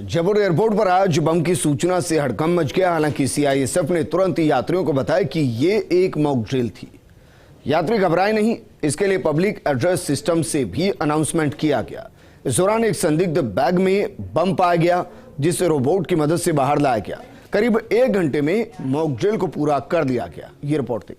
Jaipur airport पर आज बम की सूचना से हड़कंप मच गया। हालांकि सीआईएसएफ ने तुरंत ही यात्रियों को बताया कि ये एक मॉक ड्रिल थी। यात्री घबराए नहीं, इसके लिए पब्लिक एड्रेस सिस्टम से भी अनाउंसमेंट किया गया। इस दौरान एक संदिग्ध बैग में बम पाया गया, जिसे रोबोट की मदद से बाहर लाया गया। करीब 1 घंटे में मॉक ड्रिल को पूरा कर दिया गया। ये रिपोर्ट थी।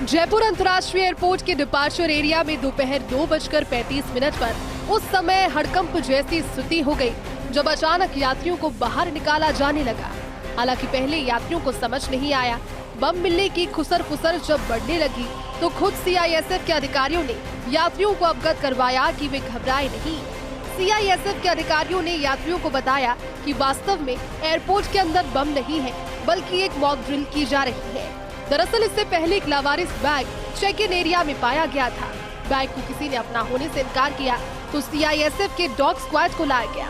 जयपुर अंतर्राष्ट्रीय एयरपोर्ट के डिपार्चर एरिया में दोपहर 2:35 पर उस समय हड़कंप जैसी स्थिति हो गई, जब अचानक यात्रियों को बाहर निकाला जाने लगा। हालांकि पहले यात्रियों को समझ नहीं आया। बम मिलने की खुसर-फुसर जब बढ़ने लगी तो खुद सीआईएसएफ के अधिकारियों ने यात्रियों को अवगत करवाया कि वे घबराए नहीं। सीआईएसएफ के अधिकारियों ने यात्रियों को बताया कि वास्तव में एयरपोर्ट के अंदर बम नहीं है, बल्कि एक मॉक ड्रिल की जा रही है। दरअसल इससे पहले एक लावारिस बैग चेक इन एरिया में पाया गया था। बैग को किसी ने अपना होने से इनकार किया तो सीआईएसएफ के डॉग स्क्वाड को लाया गया।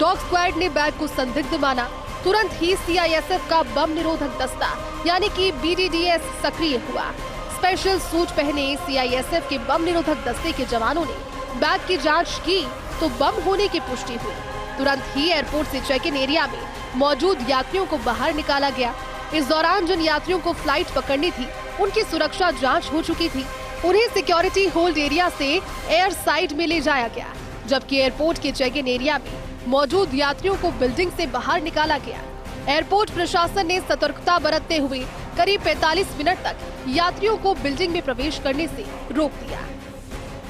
डॉग स्क्वाड ने बैग को संदिग्ध माना। तुरंत ही सीआईएसएफ का बम निरोधक दस्ता यानी कि बीडीडीएस सक्रिय हुआ। स्पेशल सूट पहने सीआईएसएफ के बम निरोधक दस्ते के जवानों ने बैग की जांच की तो बम होने की पुष्टि हुई। तुरंत ही एयरपोर्ट से चेक इन एरिया में मौजूद यात्रियों को बाहर निकाला गया। इस दौरान जिन यात्रियों को फ्लाइट पकड़नी थी, उनकी सुरक्षा जांच हो चुकी थी। उन्हें सिक्योरिटी होल्ड एरिया से एयर साइड में ले जाया गया, जबकि एयरपोर्ट के चेक इन एरिया में मौजूद यात्रियों को बिल्डिंग से बाहर निकाला गया। एयरपोर्ट प्रशासन ने सतर्कता बरतते हुए करीब 45 मिनट तक यात्रियों को बिल्डिंग में प्रवेश करने से रोक दिया।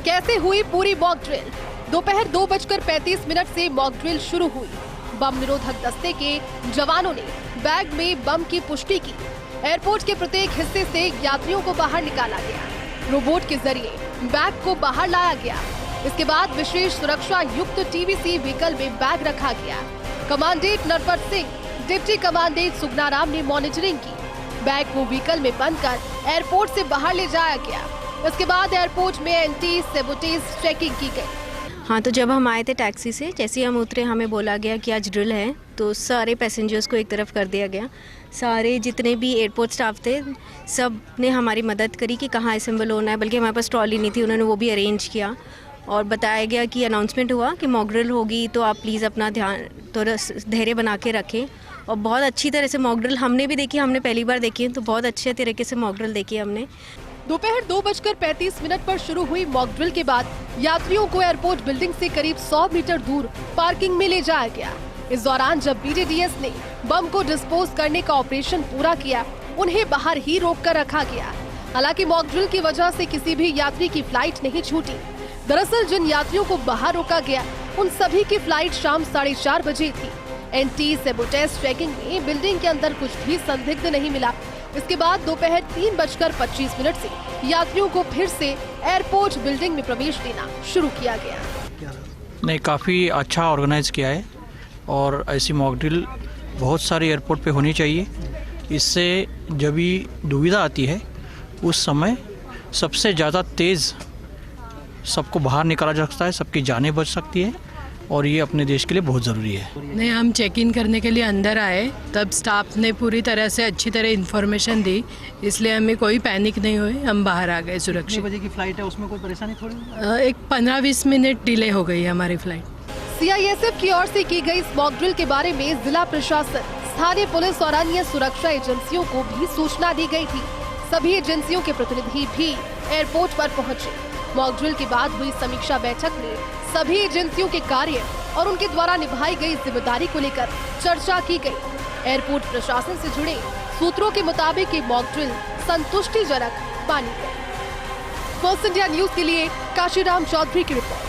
कैसे हुई पूरी मॉक ड्रिल? दोपहर 2:35 से मॉक ड्रिल शुरू हुई। बम निरोधक दस्ते के जवानों ने बैग में बम की पुष्टि की। एयरपोर्ट के प्रत्येक हिस्से से यात्रियों को बाहर निकाला गया। रोबोट के जरिए बैग को बाहर लाया गया। इसके बाद विशेष सुरक्षा युक्त टीवीसी व्हीकल में बैग रखा गया। Commandant Narpat Singh, deputy commandant Sugnaram ने मॉनिटरिंग की। बैग को व्हीकल में बंद कर एयरपोर्ट से बाहर ले जाया गया। इसके बाद एयरपोर्ट में एंटी सेबोटेज चेकिंग की गई। हाँ, तो जब हम आए थे टैक्सी से, जैसे ही हम उतरे हमें बोला गया कि आज ड्रिल है, तो सारे पैसेंजर्स को एक तरफ कर दिया गया। सारे जितने भी एयरपोर्ट स्टाफ थे, सब ने हमारी मदद करी कि कहाँ असेंबल होना है। बल्कि हमारे पास ट्रॉली नहीं थी, उन्होंने वो भी अरेंज किया और बताया गया कि अनाउंसमेंट हुआ कि मॉक ड्रिल होगी, तो आप प्लीज़ अपना ध्यान थोड़ा धैर्य बना के रखें। और बहुत अच्छी तरह से मॉक ड्रिल हमने भी देखी, हमने पहली बार देखी है, तो बहुत अच्छे तरीके से मॉक ड्रिल देखी हमने। दोपहर 2:35 पर शुरू हुई मॉक ड्रिल के बाद यात्रियों को एयरपोर्ट बिल्डिंग से करीब 100 मीटर दूर पार्किंग में ले जाया गया। इस दौरान जब बीडीडीएस ने बम को डिस्पोज करने का ऑपरेशन पूरा किया, उन्हें बाहर ही रोक कर रखा गया। हालांकि मॉक ड्रिल की वजह से किसी भी यात्री की फ्लाइट नहीं छूटी। दरअसल जिन यात्रियों को बाहर रोका गया, उन सभी की फ्लाइट शाम 4:30 बजे थी। एंटी सेबोटेज चेकिंग में बिल्डिंग के अंदर कुछ भी संदिग्ध नहीं मिला। इसके बाद दोपहर 3:25 से यात्रियों को फिर से एयरपोर्ट बिल्डिंग में प्रवेश देना शुरू किया गया। नहीं, काफ़ी अच्छा ऑर्गेनाइज किया है और ऐसी मॉक ड्रिल बहुत सारे एयरपोर्ट पे होनी चाहिए। इससे जब भी दुविधा आती है, उस समय सबसे ज़्यादा तेज़ सबको बाहर निकाला जा सकता है, सबकी जानें बच सकती है और ये अपने देश के लिए बहुत ज़रूरी है। नहीं, हम चेक इन करने के लिए अंदर आए, तब स्टाफ ने पूरी तरह से अच्छी तरह इन्फॉर्मेशन दी, इसलिए हमें कोई पैनिक नहीं हुई, हम बाहर आ गए सुरक्षित। कितने बजे की फ़्लाइट है, उसमें कोई परेशानी थोड़ी? एक 15-20 मिनट डिले हो गई हमारी फ्लाइट। सीआईएसएफ की ओर से की गई इस मॉक ड्रिल के बारे में जिला प्रशासन, स्थानीय पुलिस और अन्य सुरक्षा एजेंसियों को भी सूचना दी गई थी। सभी एजेंसियों के प्रतिनिधि भी एयरपोर्ट पर पहुंचे। मॉक ड्रिल के बाद हुई समीक्षा बैठक में सभी एजेंसियों के कार्य और उनके द्वारा निभाई गई जिम्मेदारी को लेकर चर्चा की गई। एयरपोर्ट प्रशासन से जुड़े सूत्रों के मुताबिक ये मॉक ड्रिल संतुष्टिजनक मानी गई। पोस्ट इंडिया न्यूज के लिए काशीराम चौधरी की रिपोर्ट।